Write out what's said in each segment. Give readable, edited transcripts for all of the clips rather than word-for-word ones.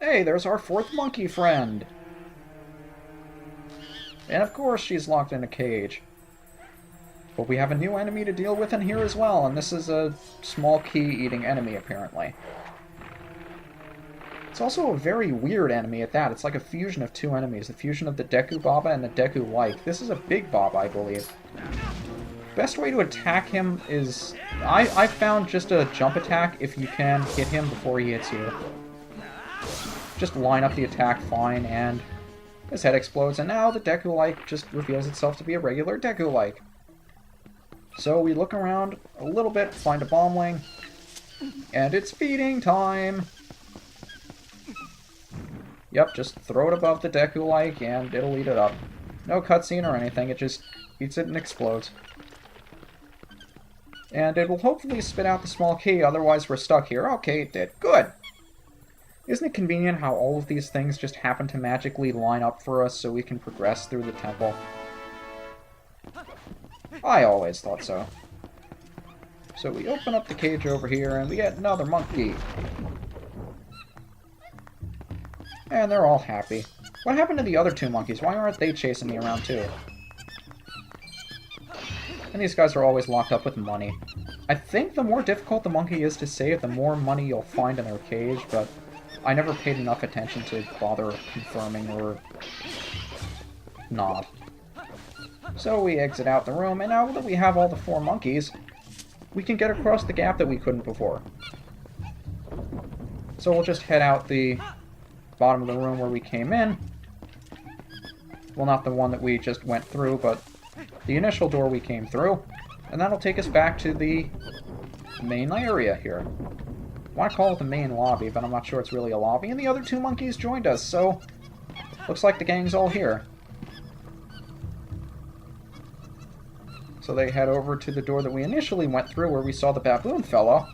Hey, there's our fourth monkey friend! And of course she's locked in a cage. But we have a new enemy to deal with in here as well, and this is a small key-eating enemy, apparently. It's also a very weird enemy at that. It's like a fusion of two enemies. The fusion of the Deku Baba and the Deku-like. This is a big Baba, I believe. Best way to attack him is... I found just a jump attack if you can hit him before he hits you. Just line up the attack fine, and his head explodes, and now the Deku-like just reveals itself to be a regular Deku-like. So we look around a little bit, find a bombling, and it's feeding time! Yep, just throw it above the Deku-like, and it'll eat it up. No cutscene or anything, it just eats it and explodes. And it will hopefully spit out the small key, otherwise we're stuck here. Okay, it did. Good! Isn't it convenient how all of these things just happen to magically line up for us so we can progress through the temple? I always thought so. So we open up the cage over here, and we get another monkey. And they're all happy. What happened to the other two monkeys? Why aren't they chasing me around too? And these guys are always locked up with money. I think the more difficult the monkey is to save, the more money you'll find in their cage, but I never paid enough attention to bother confirming or not. So we exit out the room, and now that we have all the four monkeys, we can get across the gap that we couldn't before. So we'll just head out the bottom of the room where we came in. Well, not the one that we just went through, but the initial door we came through. And that'll take us back to the main area here. I want to call it the main lobby, but I'm not sure it's really a lobby. And the other two monkeys joined us, so looks like the gang's all here. So they head over to the door that we initially went through, where we saw the baboon fellow.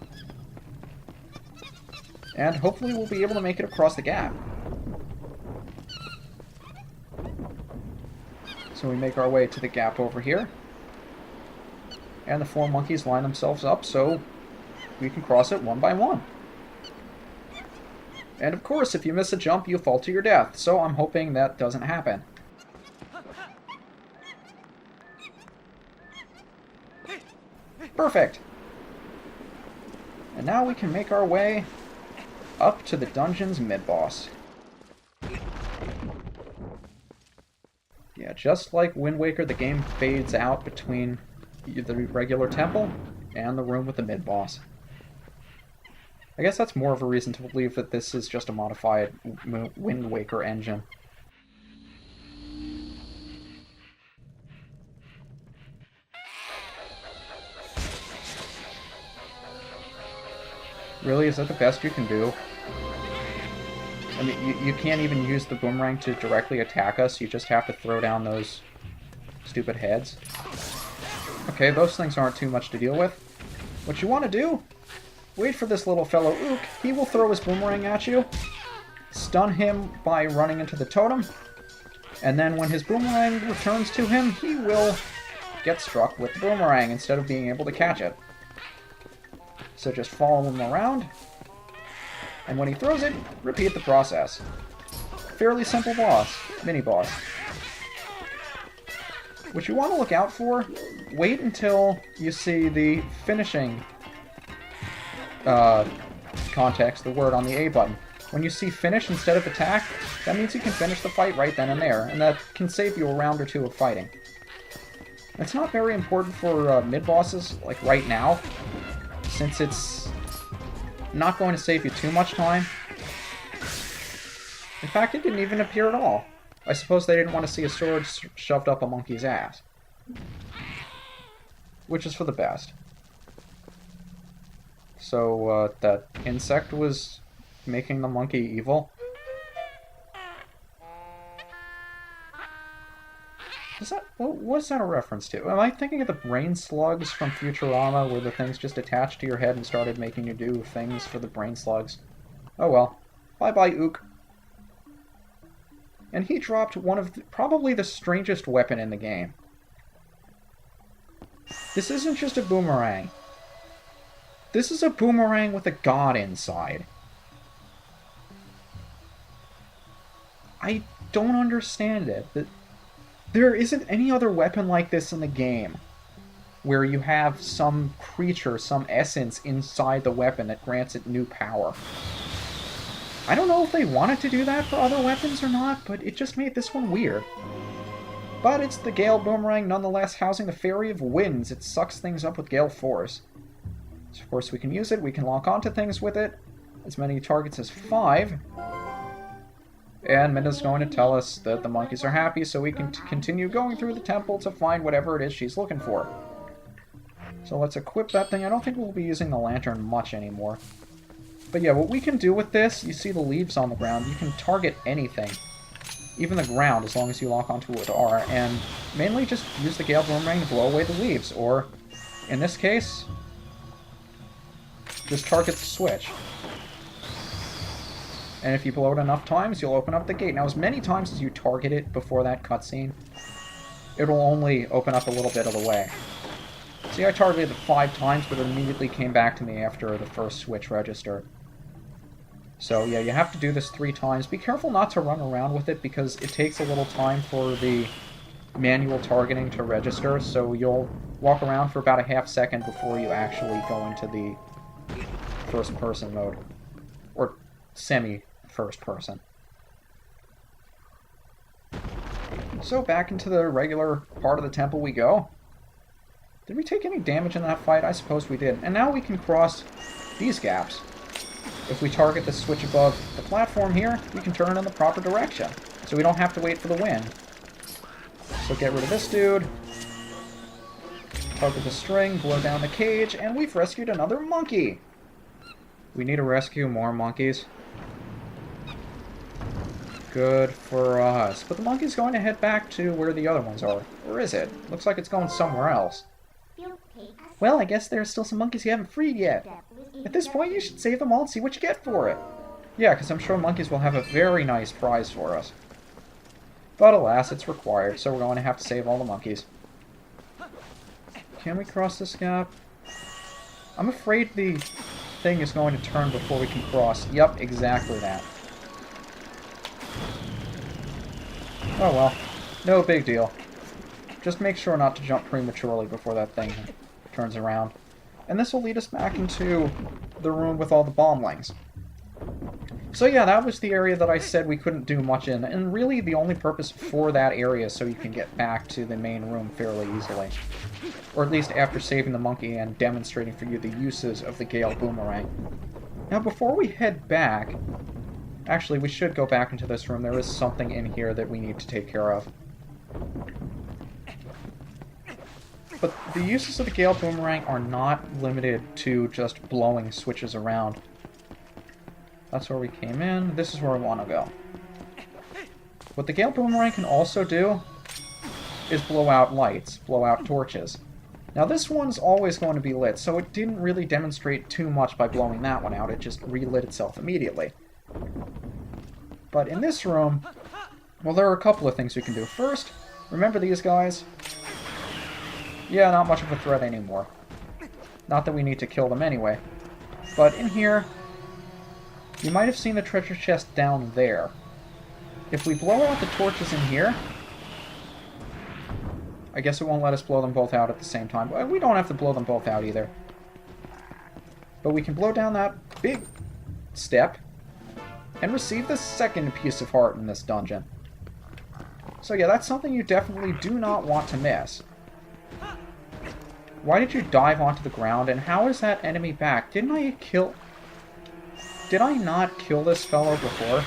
And hopefully we'll be able to make it across the gap. So we make our way to the gap over here. And the four monkeys line themselves up so we can cross it one by one. And of course, if you miss a jump, you fall to your death. So I'm hoping that doesn't happen. Perfect! And now we can make our way up to the dungeon's mid-boss. Yeah, just like Wind Waker, the game fades out between the regular temple and the room with the mid-boss. I guess that's more of a reason to believe that this is just a modified Wind Waker engine. Really? Is that the best you can do? I mean, you can't even use the boomerang to directly attack us, you just have to throw down those stupid heads. Okay, those things aren't too much to deal with. What you want to do? Wait for this little fellow Ook. He will throw his boomerang at you, stun him by running into the totem, and then when his boomerang returns to him, he will get struck with the boomerang instead of being able to catch it. So just follow him around, and when he throws it, repeat the process. Fairly simple boss, mini-boss. What you want to look out for, wait until you see the finishing context, the word on the A button. When you see finish instead of attack, that means you can finish the fight right then and there, and that can save you a round or two of fighting. It's not very important for mid-bosses, like right now, since it's not going to save you too much time. In fact, it didn't even appear at all. I suppose they didn't want to see a sword shoved up a monkey's ass. Which is for the best. So, that insect was making the monkey evil. What is that a reference to? Am I thinking of the brain slugs from Futurama, where the things just attached to your head and started making you do things for the brain slugs? Oh well. Bye-bye, Ook. And he dropped one of probably the strangest weapon in the game. This isn't just a boomerang. This is a boomerang with a god inside. I don't understand it. There isn't any other weapon like this in the game, where you have some creature, some essence inside the weapon that grants it new power. I don't know if they wanted to do that for other weapons or not, but it just made this one weird. But it's the Gale Boomerang nonetheless, housing the Fairy of Winds. It sucks things up with Gale Force. So of course we can use it, we can lock onto things with it, as many targets as 5. And Minna's going to tell us that the monkeys are happy, so we can continue going through the temple to find whatever it is she's looking for. So let's equip that thing. I don't think we'll be using the lantern much anymore. But yeah, what we can do with this, you see the leaves on the ground, you can target anything. Even the ground, as long as you lock onto it with R, and mainly just use the Gale Boomerang to blow away the leaves, or, in this case, just target the switch. And if you blow it enough times, you'll open up the gate. Now, as many times as you target it before that cutscene, it'll only open up a little bit of the way. See, I targeted it 5 times, but it immediately came back to me after the first switch registered. So, yeah, you have to do this 3 times. Be careful not to run around with it, because it takes a little time for the manual targeting to register, so you'll walk around for about a half second before you actually go into the first-person mode. Or semi-first person. So, back into the regular part of the temple we go. Did we take any damage in that fight? I suppose we did. And now we can cross these gaps. If we target the switch above the platform here, we can turn in the proper direction. So we don't have to wait for the wind. So get rid of this dude. Target the string, blow down the cage, and we've rescued another monkey! We need to rescue more monkeys. Good for us. But the monkey's going to head back to where the other ones are. Or is it? Looks like it's going somewhere else. Well, I guess there's still some monkeys you haven't freed yet. At this point, you should save them all and see what you get for it. Yeah, because I'm sure monkeys will have a very nice prize for us. But alas, it's required, so we're going to have to save all the monkeys. Can we cross this gap? I'm afraid the thing is going to turn before we can cross. Yep, exactly that. Oh well, no big deal. Just make sure not to jump prematurely before that thing turns around. And this will lead us back into the room with all the bombings. So yeah, that was the area that I said we couldn't do much in, and really the only purpose for that area is so you can get back to the main room fairly easily. Or at least after saving the monkey and demonstrating for you the uses of the Gale Boomerang. Now before we head back, actually we should go back into this room. There is something in here that we need to take care of. But the uses of the Gale Boomerang are not limited to just blowing switches around. That's where we came in. This is where I want to go. What the Gale Boomerang can also do is blow out lights, blow out torches. Now this one's always going to be lit, so it didn't really demonstrate too much by blowing that one out. It just relit itself immediately. But in this room, well, there are a couple of things we can do. First, remember these guys? Yeah, not much of a threat anymore. Not that we need to kill them anyway. But in here, you might have seen the treasure chest down there. If we blow out the torches in here, I guess it won't let us blow them both out at the same time. But we don't have to blow them both out either. But we can blow down that big step and receive the second piece of heart in this dungeon. So yeah, that's something you definitely do not want to miss. Why did you dive onto the ground, and how is that enemy back? Did I not kill this fellow before?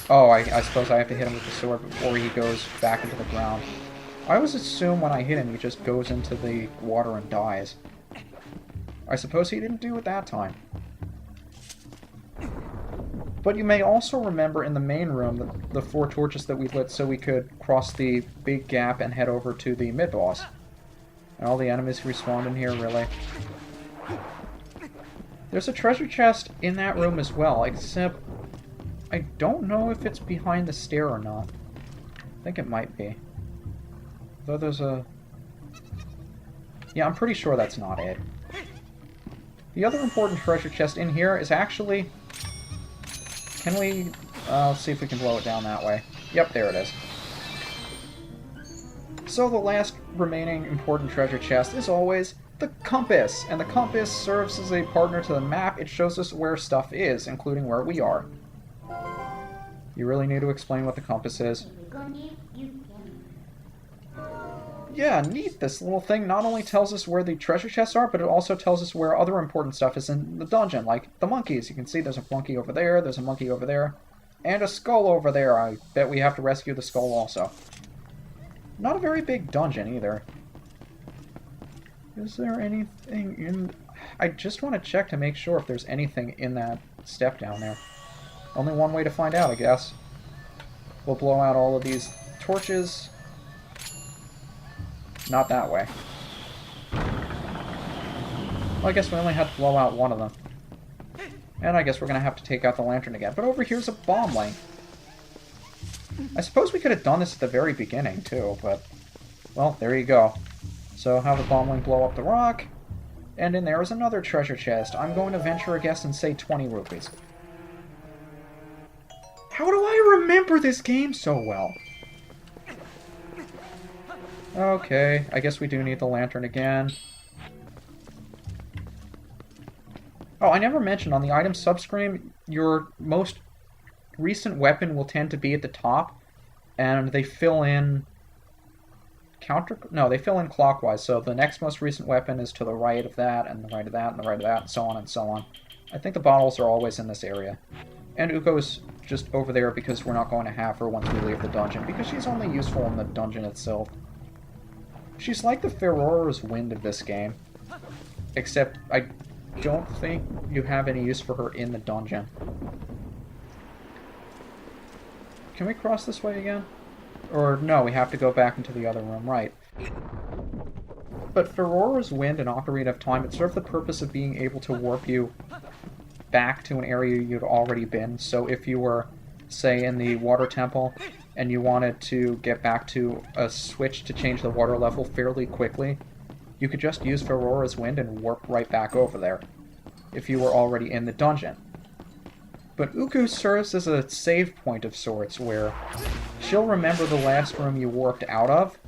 Oh, I suppose I have to hit him with the sword before he goes back into the ground. I always assume when I hit him, he just goes into the water and dies. I suppose he didn't do it that time. But you may also remember in the main room the 4 torches that we lit so we could cross the big gap and head over to the mid-boss. And all the enemies respawned in here, really. There's a treasure chest in that room as well, except I don't know if it's behind the stair or not. I think it might be. Though there's a... Yeah, I'm pretty sure that's not it. The other important treasure chest in here is actually... Can we Let's see if we can blow it down that way. Yep, there it is. So the last remaining important treasure chest is always the compass. And the compass serves as a partner to the map. It shows us where stuff is, including where we are. You really need to explain what the compass is. Yeah, neat. This little thing not only tells us where the treasure chests are, but it also tells us where other important stuff is in the dungeon, like the monkeys. You can see there's a monkey over there, there's a monkey over there, and a skull over there. I bet we have to rescue the skull also. Not a very big dungeon, either. Is there anything in... I just want to check to make sure if there's anything in that step down there. Only one way to find out, I guess. We'll blow out all of these torches. Not that way. Well, I guess we only had to blow out one of them. And I guess we're going to have to take out the lantern again. But over here's a bomb lane. I suppose we could have done this at the very beginning, too, but... Well, there you go. So have the bomb lane blow up the rock. And in there is another treasure chest. I'm going to venture a guess and say 20 rupees. How do I remember this game so well? Okay, I guess we do need the lantern again. Oh, I never mentioned, on the item subscreen, your most recent weapon will tend to be at the top, and they fill in they fill in clockwise, so the next most recent weapon is to the right of that, and the right of that, and the right of that, and so on and so on. I think the bottles are always in this area. And Uko's just over there because we're not going to have her once we leave the dungeon, because she's only useful in the dungeon itself. She's like the Ferora's Wind of this game, except I don't think you have any use for her in the dungeon. Can we cross this way again? Or no, we have to go back into the other room, right. But Ferora's Wind and Ocarina of Time, it served the purpose of being able to warp you back to an area you'd already been. So if you were, say, in the water temple, and you wanted to get back to a switch to change the water level fairly quickly, you could just use Ferora's Wind and warp right back over there, if you were already in the dungeon. But Uku serves as a save point of sorts, where she'll remember the last room you warped out of,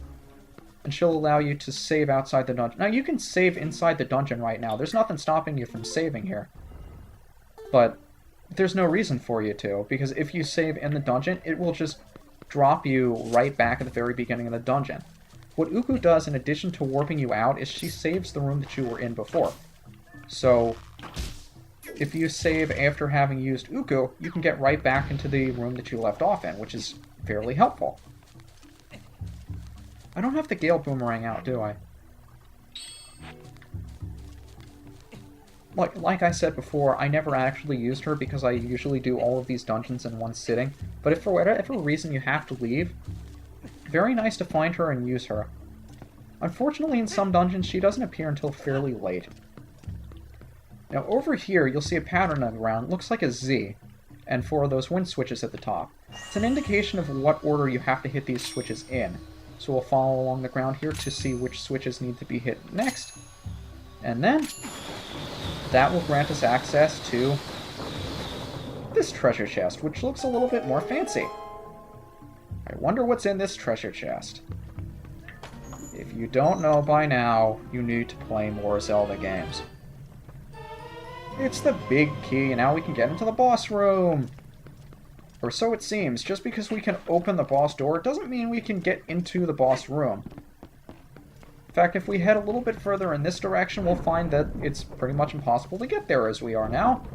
and she'll allow you to save outside the dungeon. Now, you can save inside the dungeon right now. There's nothing stopping you from saving here. But there's no reason for you to, because if you save in the dungeon, it will just drop you right back at the very beginning of the dungeon. What Uku does, in addition to warping you out, is she saves the room that you were in before. So, if you save after having used Uku, you can get right back into the room that you left off in, which is fairly helpful. I don't have the Gale Boomerang out, do I? Like I said before, I never actually used her because I usually do all of these dungeons in one sitting. But if for whatever reason you have to leave, very nice to find her and use her. Unfortunately, in some dungeons, she doesn't appear until fairly late. Now, over here, you'll see a pattern on the ground. It looks like a Z, and 4 of those wind switches at the top. It's an indication of what order you have to hit these switches in. So we'll follow along the ground here to see which switches need to be hit next. And then that will grant us access to this treasure chest, which looks a little bit more fancy. I wonder what's in this treasure chest. If you don't know by now, you need to play more Zelda games. It's the big key, and now we can get into the boss room! Or so it seems. Just because we can open the boss door doesn't mean we can get into the boss room. In fact, if we head a little bit further in this direction, we'll find that it's pretty much impossible to get there as we are now.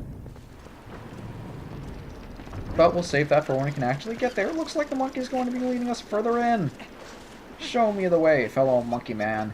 But we'll save that for when we can actually get there. It looks like the monkey's going to be leading us further in. Show me the way, fellow monkey man.